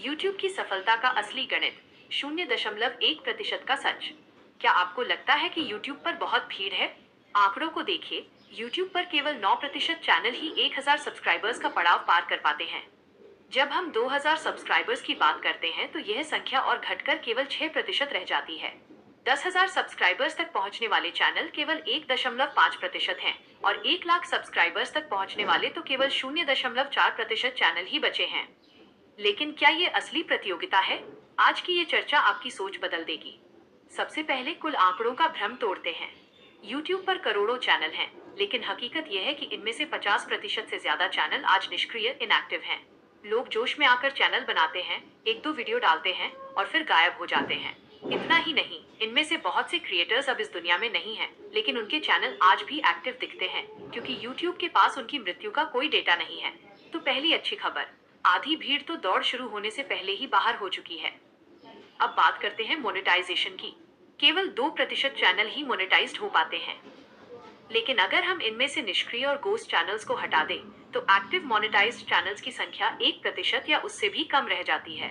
YouTube की सफलता का असली गणित 0.1% का सच। क्या आपको लगता है कि YouTube पर बहुत भीड़ है? आंकड़ों को देखिए। YouTube पर केवल 9% चैनल ही 1000 सब्सक्राइबर्स का पड़ाव पार कर पाते हैं। जब हम 2000 सब्सक्राइबर्स की बात करते हैं तो यह संख्या और घटकर केवल 6% रह जाती है। 10,000 सब्सक्राइबर्स तक पहुंचने वाले चैनल केवल 1.5% हैं और 1 लाख सब्सक्राइबर्स तक पहुंचने वाले तो केवल 0.4% चैनल ही बचे हैं। लेकिन क्या ये असली प्रतियोगिता है? आज की ये चर्चा आपकी सोच बदल देगी। सबसे पहले कुल आंकड़ों का भ्रम तोड़ते हैं। YouTube पर करोड़ों चैनल हैं, लेकिन हकीकत यह है कि इनमें से 50% से ज्यादा चैनल आज निष्क्रिय इनएक्टिव हैं। लोग जोश में आकर चैनल बनाते हैं, एक दो वीडियो डालते हैं और फिर गायब हो जाते हैं। इतना ही नहीं, इनमें से बहुत से क्रिएटर्स अब इस दुनिया में नहीं हैं, लेकिन उनके चैनल आज भी एक्टिव दिखते हैं क्योंकि YouTube के पास उनकी मृत्यु का कोई डेटा नहीं है। तो पहली अच्छी खबर, आधी भीड़ तो दौड़ शुरू होने से पहले ही बाहर हो चुकी है। अब बात करते हैं मोनेटाइजेशन की। केवल 2% चैनल ही मोनेटाइज्ड हो पाते हैं। लेकिन अगर हम इनमें से निष्क्रिय और गोस्ट चैनल्स को हटा दें, तो एक्टिव मोनेटाइज्ड चैनल्स की संख्या 1% या उससे भी कम रह जाती है।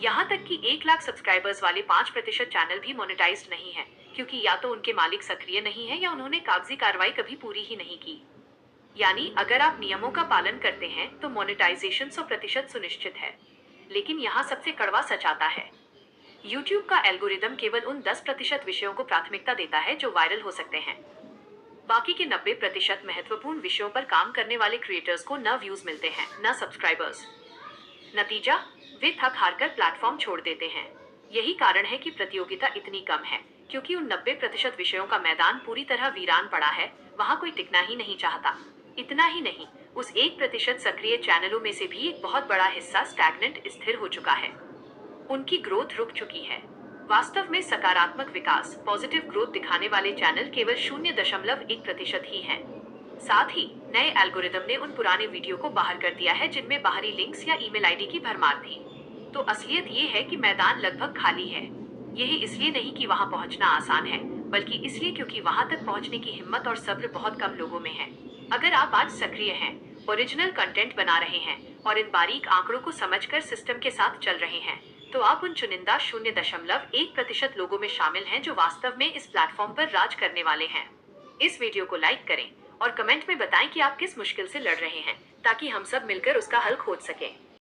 यहाँ तक कि 1 लाख सब्सक्राइबर्स वाले 5% चैनल भी मोनेटाइज्ड नहीं है, क्योंकि या तो उनके मालिक सक्रिय नहीं है या उन्होंने कागजी कार्रवाई कभी पूरी ही नहीं की। यानी अगर आप नियमों का पालन करते हैं तो मोनेटाइजेशन 100% सुनिश्चित है। लेकिन यहाँ सबसे कड़वा सच आता है। YouTube का एल्गोरिदम केवल उन 10% विषयों को प्राथमिकता देता है जो वायरल हो सकते हैं। बाकी के 90% महत्वपूर्ण विषयों पर काम करने वाले क्रिएटर्स को न व्यूज मिलते हैं, न सब्सक्राइबर्स। नतीजा, वे थक हार कर प्लेटफॉर्म छोड़ देते हैं। यही कारण है कि प्रतियोगिता इतनी कम है, क्योंकि उन 90% विषयों का मैदान पूरी तरह वीरान पड़ा है, वहाँ कोई टिकना ही नहीं चाहता। इतना ही नहीं, उस 1% सक्रिय चैनलों में से भी एक बहुत बड़ा हिस्सा स्टैग्नेंट स्थिर हो चुका है। उनकी ग्रोथ रुक चुकी है। वास्तव में सकारात्मक विकास, पॉजिटिव ग्रोथ दिखाने वाले चैनल केवल 0.1% ही हैं। साथ ही नए एल्गोरिदम ने उन पुराने वीडियो को बाहर कर दिया है जिनमें बाहरी लिंक्स या ईमेल आईडी की भरमार थी। तो असलियत ये है कि मैदान लगभग खाली है। यही इसलिए नहीं कि वहां पहुंचना आसान है, बल्कि इसलिए क्योंकि वहां तक पहुंचने की हिम्मत और सब्र बहुत कम लोगों में है। अगर आप आज सक्रिय हैं, ओरिजिनल कंटेंट बना रहे हैं और इन बारीक आंकड़ों को समझकर सिस्टम के साथ चल रहे हैं, तो आप उन चुनिंदा 0.1% लोगों में शामिल हैं जो वास्तव में इस प्लेटफॉर्म पर राज करने वाले हैं। इस वीडियो को लाइक करें और कमेंट में बताएं कि आप किस मुश्किल से लड़ रहे हैं, ताकि हम सब मिलकर उसका हल खोज सकें।